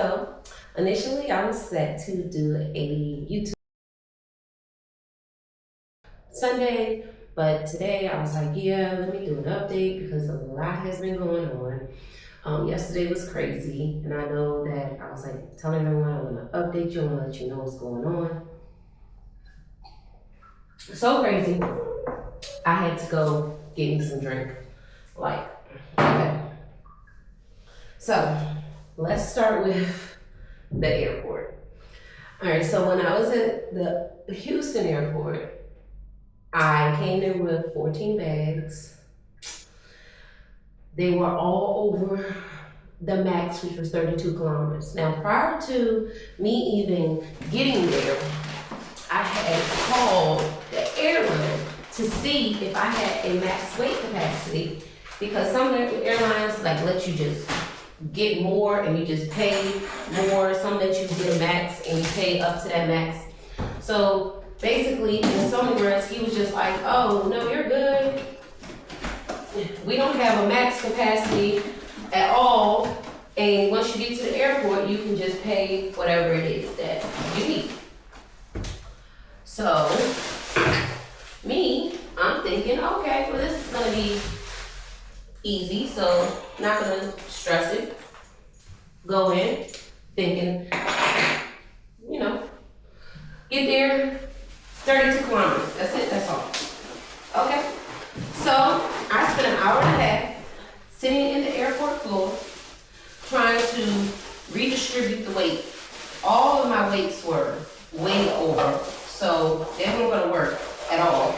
So initially I was set to do a YouTube Sunday, but today I was like, yeah, let me do an update because a lot has been going on. Yesterday was crazy, and I know that I was like telling everyone I'm gonna update you, I'm gonna let you know what's going on. So crazy, I had to go get me some drink. Like, okay. So let's start with the airport. All right, so when I was at the Houston airport, I came there with 14 bags. They were all over the max, which was 32 kilometers. Now, prior to me even getting there, I had called the airline to see if I had a max weight capacity, because some of the airlines like let you just get more and you just pay more. Some that you get a max and you pay up to that max. So basically, in so many words, he was just like, oh, no, you're good. We don't have a max capacity at all. And once you get to the airport, you can just pay whatever it is that you need. So, I'm thinking, okay, well, this is gonna be easy, so not gonna stress it. Go in, thinking, get there, 32 kilometers, that's it, that's all. Okay, so I spent an hour and a half sitting in the airport floor trying to redistribute the weight. All of my weights were way over, so they weren't gonna work at all.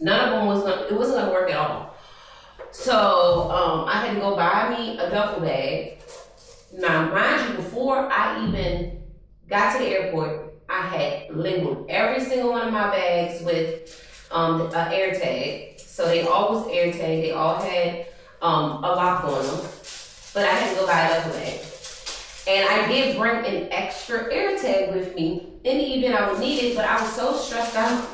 None of them it wasn't gonna work at all. So I had to go buy me a duffel bag. Now, mind you, before I even got to the airport, I had labeled every single one of my bags with an air tag. So they all was air tag. They all had a lock on them. But I had to go buy a duffel bag. And I did bring an extra air tag with me in the event I would need it, but I was so stressed out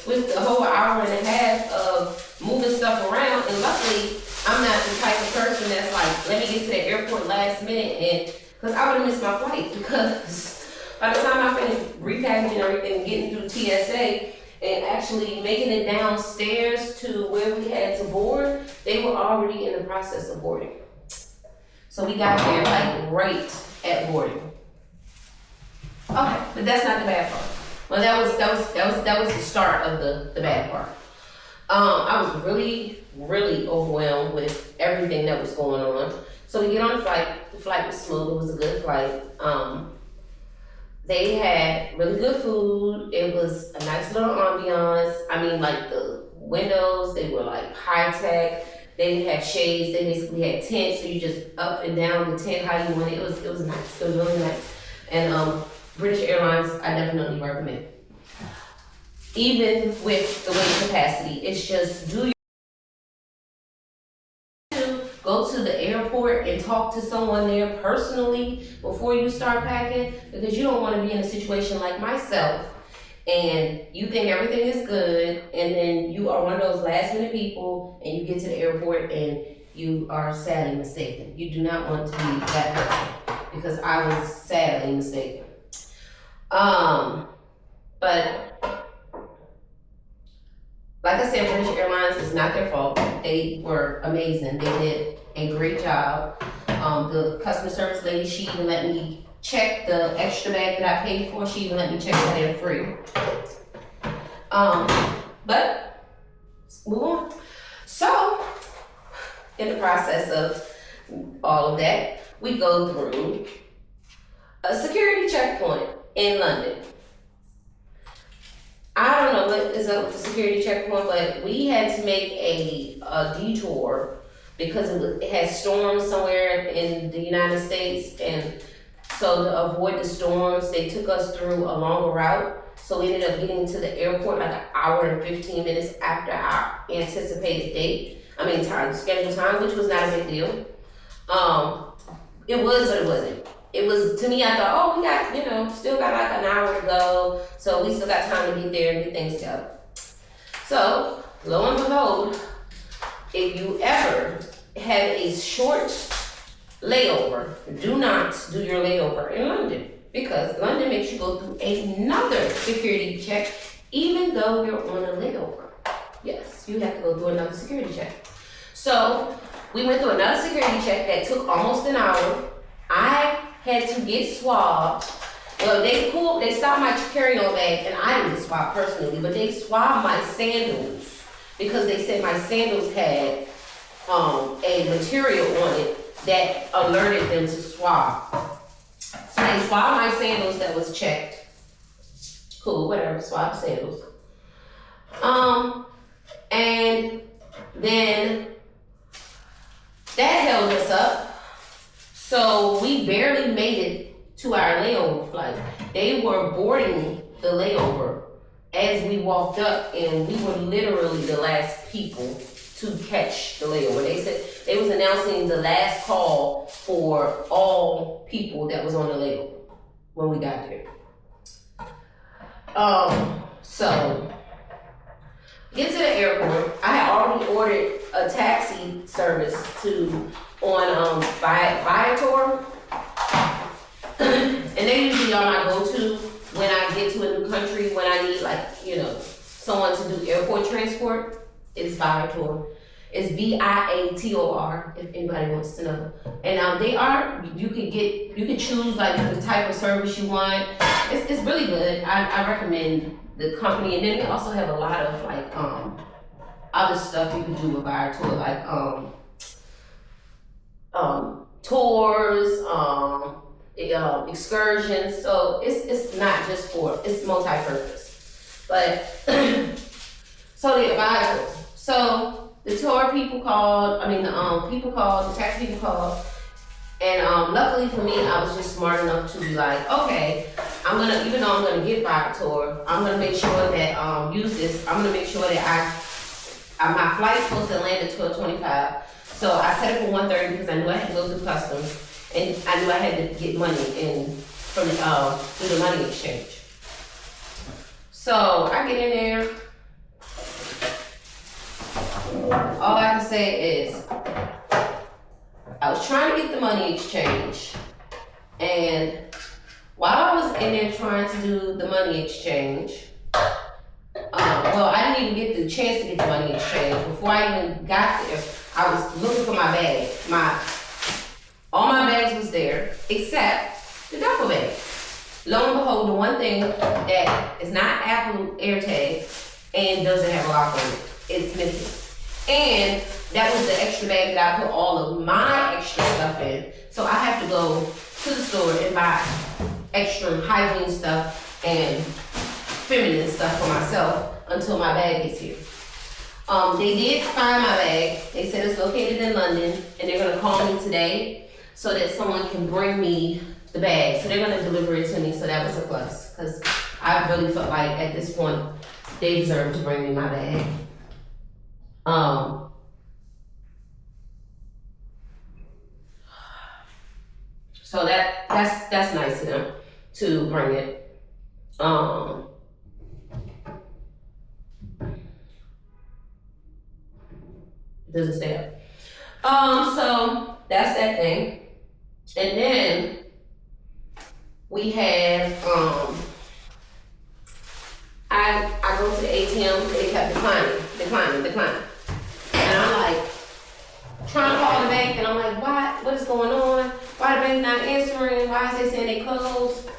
with the whole hour and a half of moving stuff around. And luckily, I'm not the type of person that's like, let me get to the airport last minute, and because I would have missed my flight, because by the time I finished repacking and everything, getting through TSA, and actually making it downstairs to where we had to board, they were already in the process of boarding. So we got there like right at boarding. Okay, but that's not the bad part. Well, that was the start of the bad part. I was really overwhelmed with everything that was going on. So we get on the flight. The flight was smooth. It was a good flight. They had really good food. It was a nice little ambiance. I mean, like the windows, they were like high tech. They had shades. They basically had tents, so you just up and down the tent how you want it. It was nice. It was really nice. And British Airlines, I definitely recommend. Even with the weight capacity, it's just go to the airport and talk to someone there personally before you start packing, because you don't want to be in a situation like myself and you think everything is good, and then you are one of those last minute people and you get to the airport and you are sadly mistaken. You do not want to be that person, because I was sadly mistaken. But like I said, British Airlines is not their fault. They were amazing. They did a great job. The customer service lady, she even let me check the extra bag that I paid for. She even let me check that in free. But let's move on. So, in the process of all of that, we go through a security checkpoint in London. I don't know what is up with the security checkpoint, but we had to make a detour because it had storms somewhere in the United States, and so to avoid the storms, they took us through a longer route. So we ended up getting to the airport like an hour and 15 minutes after our anticipated scheduled time, which was not a big deal. It was, but it wasn't. It was, to me, I thought, oh, we got, still got like an hour to go, so we still got time to get there and get things together. So, lo and behold, if you ever have a short layover. Do not do your layover in London, because London makes you go through another security check even though you're on a layover. Yes, you have to go through another security check. So we went through another security check that took almost an hour. I had to get swabbed. Well, they stopped my carry-on bag, and I didn't get swabbed personally, but they swabbed my sandals because they said my sandals had a material on it that alerted them to swab. So they swabbed my sandals that was checked. Cool, whatever, swab sandals. And then that held us up. So we barely made it to our layover flight. They were boarding the layover as we walked up, and we were literally the last people to catch the layover. They said they was announcing the last call for all people that was on the layover when we got there. So get to the airport. I had already ordered a taxi service on Viator, and they usually are my go-to when I get to a new country, when I need someone to do airport transport. It's Viator. It's Viator, if anybody wants to know. And you can choose the type of service you want. It's really good. I recommend the company, and then they also have a lot of other stuff you can do with Viator, tours, excursions. So it's not just it's multi-purpose. But so the Viator. So the tour people called, the taxi people called, and luckily for me, I was just smart enough to be like, okay, even though I'm gonna get Viator, I'm gonna make sure that use this. I'm gonna make sure that my flight's supposed to land at 12:25. So I set it for 1:30 because I knew I had to go through customs, and I knew I had to get money through the money exchange. So I get in there. All I can say is I was trying to get the money exchange, and while I was in there trying to do the money exchange, I didn't even get the chance to get the money exchange. Before I even got there, I was looking for my bag. All my bags was there except the duffel bag. Lo and behold, the one thing that is not Apple AirTag and doesn't have a lock on it, it's missing. And that was the extra bag that I put all of my extra stuff in. So I have to go to the store and buy extra hygiene stuff and feminine stuff for myself until my bag gets here. They did find my bag. They said it's located in London, and they're gonna call me today so that someone can bring me the bag. So they're gonna deliver it to me, so that was a plus. Because I really felt like at this point, they deserve to bring me my bag. So that's nice of them to bring it. It doesn't stay up. So that's that thing. And then we have I go to the ATM, they kept declining. And I'm like, trying to call the bank, and I'm like, what is going on? Why the bank's not answering? Why is they saying they closed?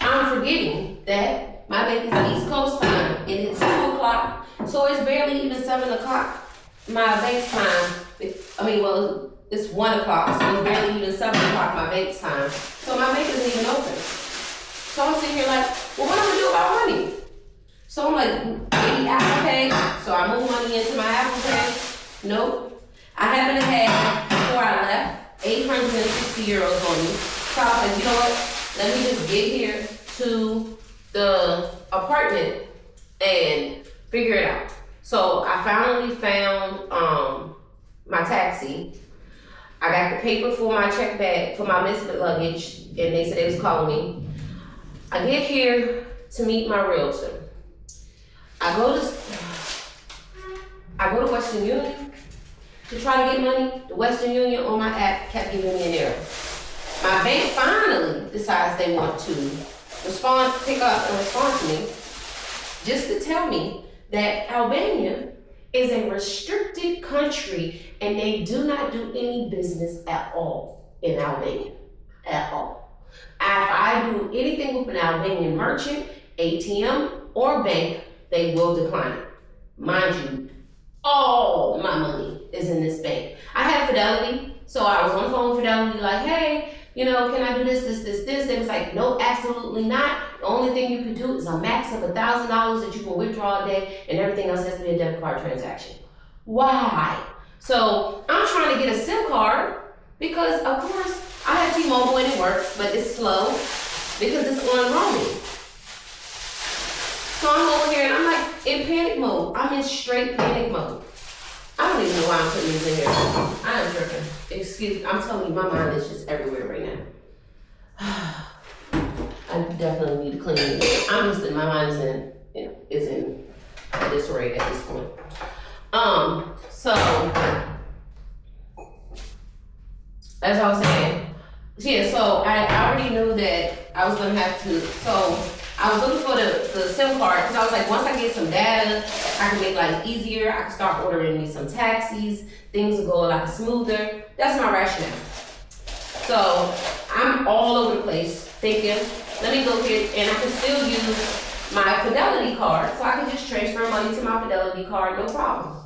I'm forgetting that my bank is East Coast time, and it's 2 o'clock, so it's barely even 7 o'clock. My bank's time, it's 1 o'clock, so it's barely even 7 o'clock my bank's time. So my bank isn't even open. So I'm sitting here like, well, what am I gonna do about money? So I'm like, maybe Apple Pay. So I move money into my Apple Pay. Nope. I happen to have, before I left, 860 euros on me. So I was like, you know what? Let me just get here to the apartment and figure it out. So I finally found my taxi. I got the paper for my check bag, for my missing luggage, and they said they was calling me. I get here to meet my realtor. I go to Western Union, to try to get money, the Western Union on my app kept giving me an error. My bank finally decides they want to pick up and respond to me, just to tell me that Albania is a restricted country and they do not do any business at all in Albania, at all. If I do anything with an Albanian merchant, ATM, or bank, they will decline it. Mind you, all my money is in this bank. I had Fidelity, so I was on the phone with Fidelity like, hey, can I do this? They was like, no, absolutely not. The only thing you can do is a max of $1,000 that you can withdraw a day, and everything else has to be a debit card transaction. Why? So I'm trying to get a SIM card because, of course, I have T-Mobile and it works, but it's slow because it's on roaming. So I'm over here and I'm like in panic mode. I'm in straight panic mode. I don't even know why I'm putting these in here. I am tripping. Excuse me. I'm telling you, my mind is just everywhere right now. I definitely need to clean it. My mind is in disarray at this point. So as I was saying, so I already knew that I was gonna have to. So I was looking for the SIM card because I was like, once I get some data, I can make life easier. I can start ordering me some taxis. Things will go a lot smoother. That's my rationale. So I'm all over the place thinking, let me go get, and I can still use my Fidelity card. So I can just transfer money to my Fidelity card, no problem.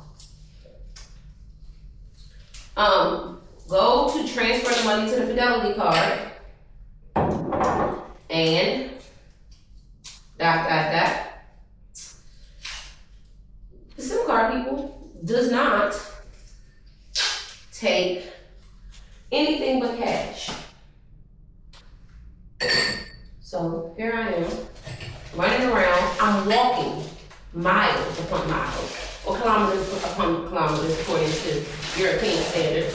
Go to transfer the money to the Fidelity card. And the SIM card, people, does not take anything but cash. So here I am, running around. I'm walking miles upon miles, or kilometers upon kilometers, according to European standards.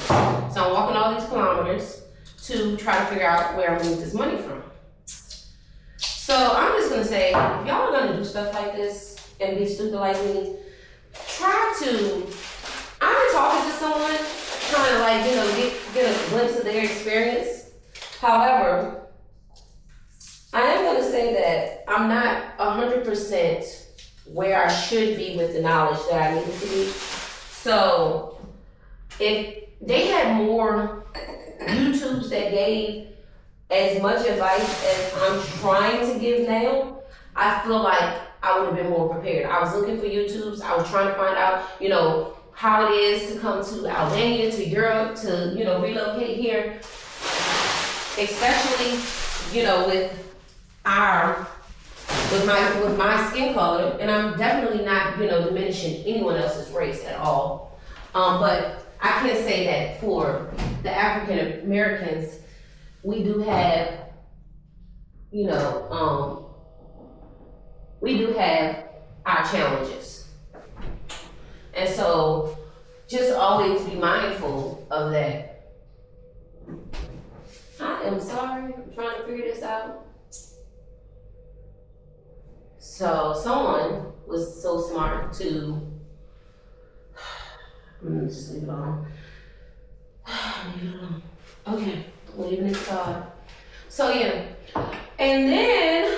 So I'm walking all these kilometers to try to figure out where I'm gonna get this money from. So I'm just gonna say, if y'all are gonna do stuff like this and be stupid like me, I've been talking to someone, trying to get a glimpse of their experience. However, I am gonna say that I'm not 100% where I should be with the knowledge that I need to be. So if they had more YouTubes that gave as much advice as I'm trying to give now, I feel like I would have been more prepared. I was looking for YouTubes. I was trying to find out, how it is to come to Albania, to Europe, to, relocate here. Especially, with my skin color, and I'm definitely not, diminishing anyone else's race at all. But I can say that for the African Americans, we do have, our challenges. And so just always be mindful of that. I am sorry, I'm trying to figure this out. So someone was so smart to, just leave it alone. Leave it alone. Okay, leaving it aside. So yeah, and then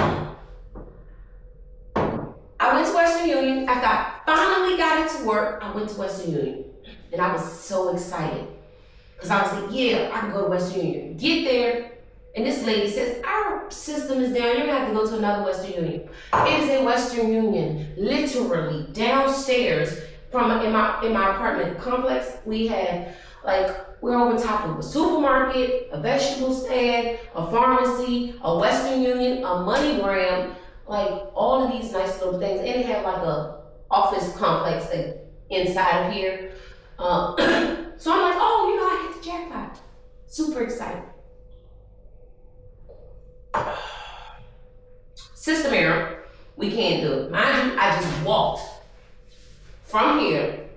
I went to Western Union. After I finally got it to work, I went to Western Union. And I was so excited. Because I was like, yeah, I can go to Western Union. Get there, and this lady says, our system is down. You're going to have to go to another Western Union. It is a Western Union, literally downstairs in my apartment complex. We had, we're over top of a supermarket, a vegetable stand, a pharmacy, a Western Union, a MoneyGram, all of these nice little things. And it had a office complex inside of here. So I'm like, I hit the jackpot. Super excited. System error, we can't do it. Mind you, I just walked from here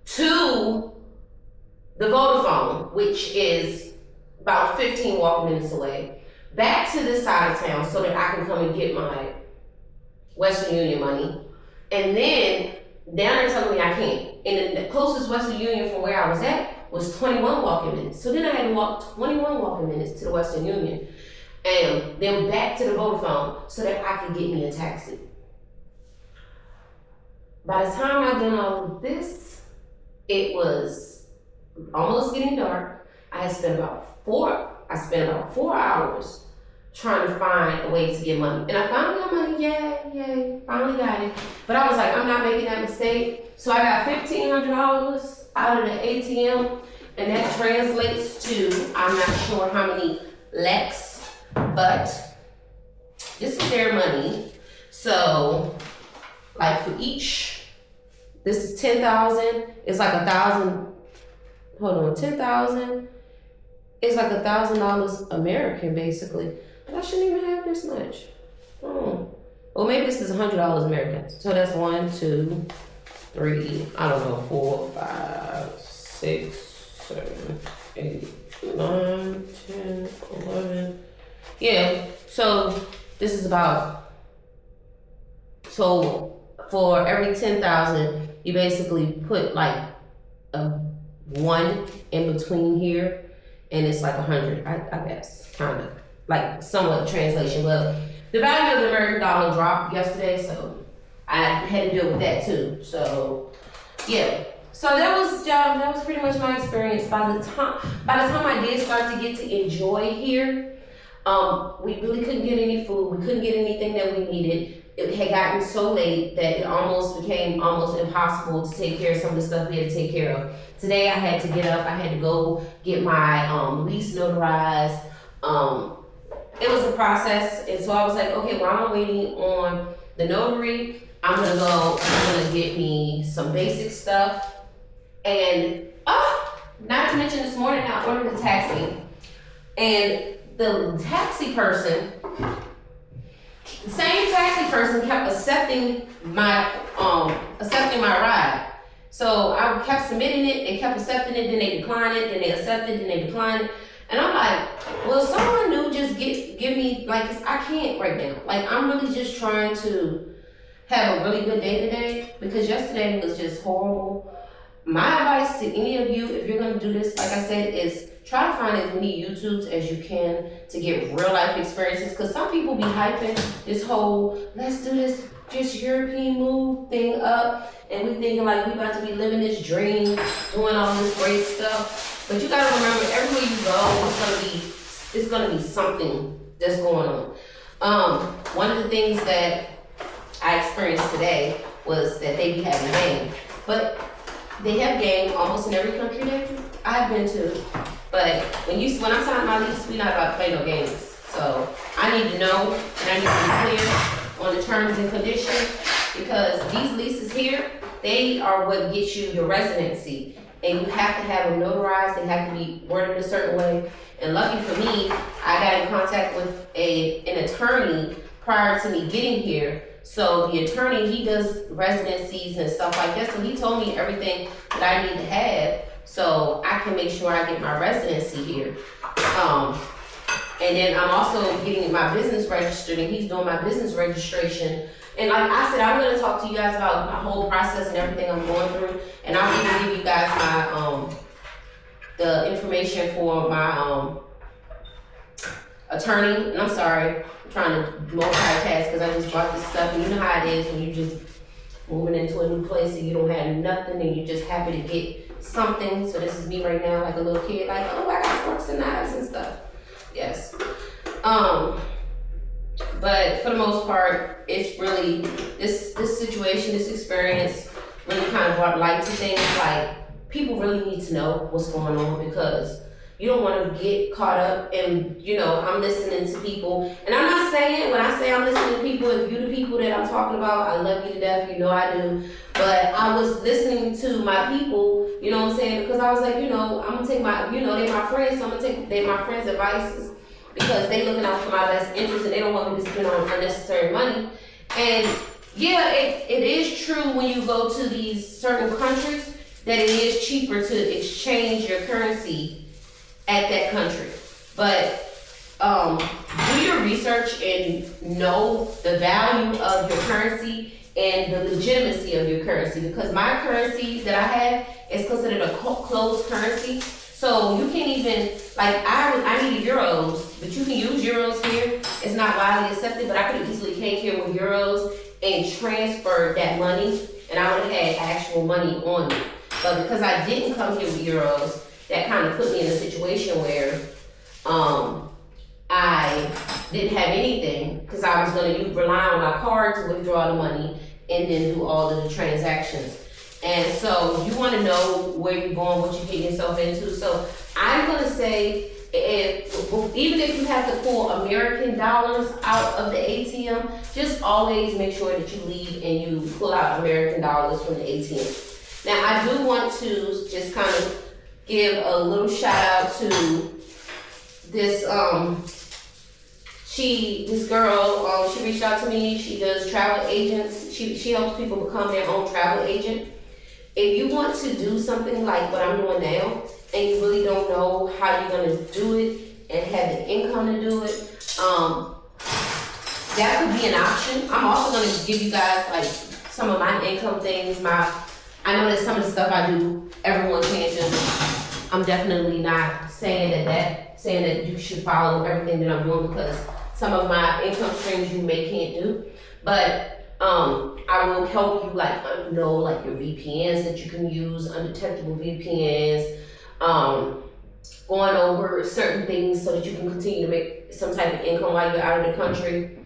to the Vodafone, which is about 15 walking minutes away, back to this side of town so that I can come and get my Western Union money. And then Down there telling me I can't. And the closest Western Union from where I was at was 21 walking minutes. So then I had to walk 21 walking minutes to the Western Union and then back to the Vodafone so that I could get me a taxi. By the time I done all of this, it was almost getting dark. I spent about 4 hours trying to find a way to get money. And I finally got money, yay, finally got it. But I was like, I'm not making that mistake. So I got $1,500 out of the ATM, and that translates to, I'm not sure how many lakhs, but this is their money. So, like for each, this is 10,000, it's like 1,000, 10,000, it's like $1,000 American basically. But I shouldn't even have this much. Well, maybe this is $100 American. So that's 1, 2, 3, I don't know, 4, 5, 6, 7, 8, 9, 10, 11. Yeah, so this is about, so for every 10,000, you basically put like a 1 in between here, and it's like 100, I guess, kind of. Like somewhat translation, but the value of the American dollar dropped yesterday, so I had to deal with that too. So yeah, so that was pretty much my experience. By the time I did start to get to enjoy here, we really couldn't get any food. We couldn't get anything that we needed. It had gotten so late that it almost became almost impossible to take care of some of the stuff we had to take care of. Today I had to get up. I had to go get my lease notarized. It was a process, and so I was like, okay, while I'm waiting on the notary, I'm gonna get me some basic stuff. And not to mention this morning I ordered a taxi, and the taxi person, the same taxi person kept accepting my ride. So I kept submitting it, they kept accepting it, then they declined it, then they accepted, then they declined it. And I'm like, well, someone new just give me, like, 'cause I can't right now. Like, I'm really just trying to have a really good day today, because yesterday was just horrible. My advice to any of you, if you're gonna do this, like I said, is try to find as many YouTubes as you can to get real life experiences. Because some people be hyping this whole, let's do this just European move thing up, and we thinking like we about to be living this dream, doing all this great stuff. But you gotta remember, everywhere you go, it's gonna be something that's going on. One of the things that I experienced today was that they be having game, but they have game almost in every country that I've been to. But when I'm signing my lease, we not about to play no games. So I need to know, and I need to be clear on the terms and conditions, because these leases here, they are what gets you the residency. And you have to have them notarized, they have to be worded a certain way. And lucky for me, I got in contact with an attorney prior to me getting here. So the attorney, he does residencies and stuff like that. So he told me everything that I need to have so I can make sure I get my residency here. And then I'm also getting my business registered, and he's doing my business registration. And like I said, I'm gonna talk to you guys about my whole process and everything I'm going through. And I'll even give you guys my the information for my attorney. And I'm sorry, I'm trying to multitask because I just bought this stuff. And you know how it is when you just moving into a new place and you don't have nothing and you're just happy to get something. So this is me right now, like a little kid, like, oh, I got forks and knives and stuff. Yes. But for the most part, it's really, this situation, this experience really kind of brought light to things. Like, people really need to know what's going on, because you don't want to get caught up and, you know, I'm listening to people. And I'm not saying, when I say I'm listening to people, if you're the people that I'm talking about, I love you to death, you know I do. But I was listening to my people, you know what I'm saying? Because I was like, you know, I'm going to take my, you know, they're my friends, so I'm going to take my friends' advices, because they looking out for my best interest and they don't want me to spend on unnecessary money. And yeah, it is true when you go to these certain countries that it is cheaper to exchange your currency at that country. But do your research and know the value of your currency and the legitimacy of your currency, because my currency that I have is considered a closed currency. So you can't even, like, I needed euros, but you can use euros here. It's not widely accepted, but I could have easily came here with euros and transferred that money, and I would have had actual money on me. But because I didn't come here with euros, that kind of put me in a situation where I didn't have anything, because I was going to rely on my card to withdraw the money and then do all of the transactions. And so you want to know where you're going, what you're getting yourself into. So I'm going to say, even if you have to pull American dollars out of the ATM, just always make sure that you leave and you pull out American dollars from the ATM. Now, I do want to just kind of give a little shout out to this this girl. She reached out to me. She does travel agents. She helps people become their own travel agent. If you want to do something like what I'm doing now, and you really don't know how you're gonna do it and have the income to do it, that could be an option. I'm also gonna give you guys like some of my income things. I know that some of the stuff I do, everyone can't do. I'm definitely not saying that you should follow everything that I'm doing, because some of my income streams you can't do. But I will help you know like your VPNs that you can use, undetectable VPNs, going over certain things so that you can continue to make some type of income while you're out of the country.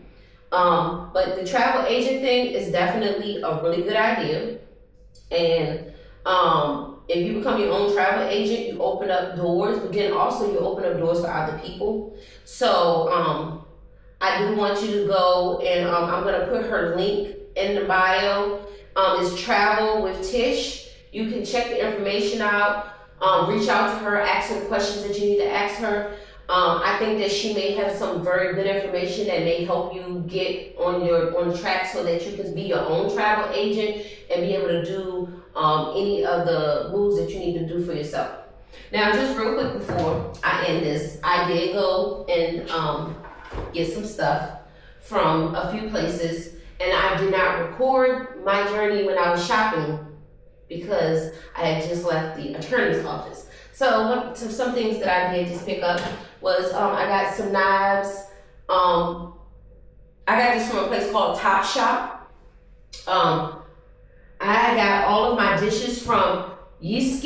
But the travel agent thing is definitely a really good idea. And if you become your own travel agent, you open up doors, but then also you open up doors for other people. So I do want you to go, and I'm gonna put her link in the bio. It's Travel with Tish. You can check the information out, reach out to her, ask her the questions that you need to ask her. I think that she may have some very good information that may help you get on the track so that you can be your own travel agent and be able to do any of the moves that you need to do for yourself. Now, just real quick before I end this, I did go and get some stuff from a few places, and I did not record my journey when I was shopping because I had just left the attorney's office. So some things that I did just pick up was I got some knives. I got this from a place called Top Shop. I got all of my dishes from Yisk.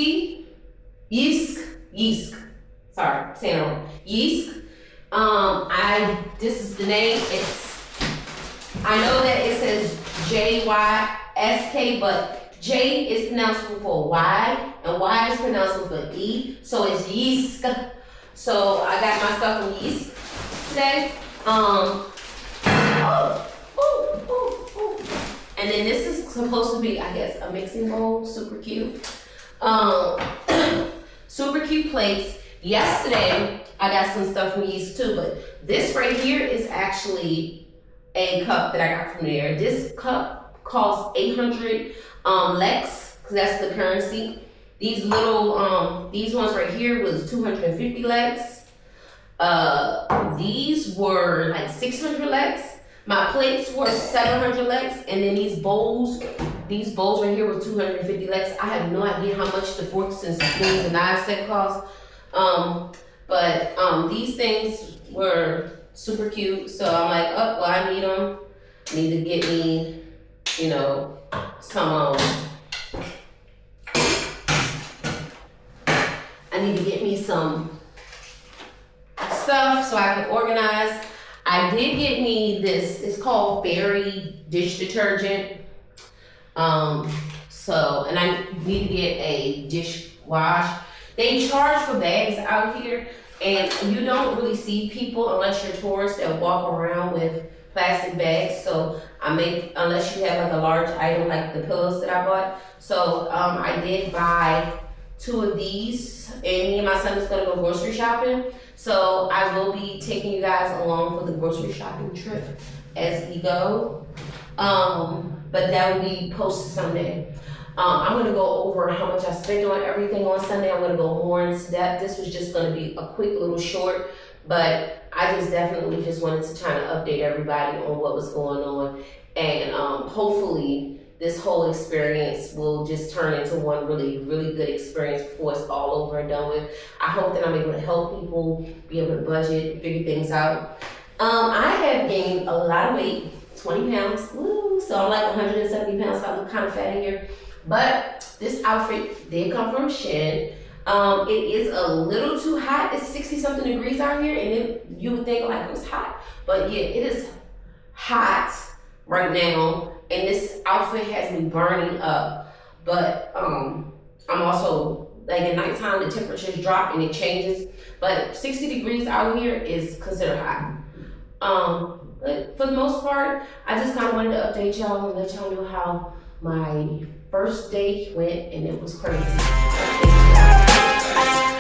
Sorry, saying it wrong. Yisk. This is the name. I know that it says JYSK, but J is pronounced for Y, and Y is pronounced for E, so it's Yisk. So I got my stuff from Yisk today. And then this is supposed to be, I guess, a mixing bowl, super cute. Super cute plates. Yesterday, I got some stuff from Yisk too, but this right here is actually a cup that I got from there. This cup costs 800 Lex, because that's the currency. These little, these ones right here was 250 Lex. These were like 600 Lex. My plates were 700 Lex, and then these bowls right here were 250 Lex. I have no idea how much the forks and spoons and knives set cost. But these things were super cute, so I'm like, oh, well, I need them. I need to get me, some, I need to get me some stuff so I can organize. I did get me this, it's called Fairy Dish Detergent. And I need to get a dish wash. They charge for bags out here, and you don't really see people unless you're tourists that walk around with plastic bags. So unless you have like a large item like the pillows that I bought. So I did buy 2 of these, and me and my son is gonna go grocery shopping. So I will be taking you guys along for the grocery shopping trip as we go. But that will be posted Sunday. I'm gonna go over how much I spent on everything on Sunday. I'm gonna go more into that. This was just gonna be a quick little short, but I just definitely just wanted to kind of update everybody on what was going on, and hopefully this whole experience will just turn into one really, really good experience before it's all over and done with. I hope that I'm able to help people be able to budget, figure things out. I have gained a lot of weight, 20 pounds, woo, so I'm like 170 pounds, so I look kind of fat in here. But this outfit did come from Shein. It is a little too hot. It's 60 something degrees out here, and then you would think like it was hot. But yeah, it is hot right now, and this outfit has me burning up. But I'm also, like at nighttime, the temperatures drop and it changes. But 60 degrees out here is considered hot. But for the most part, I just kind of wanted to update y'all and let y'all know how my first day went, and it was crazy. Update y'all.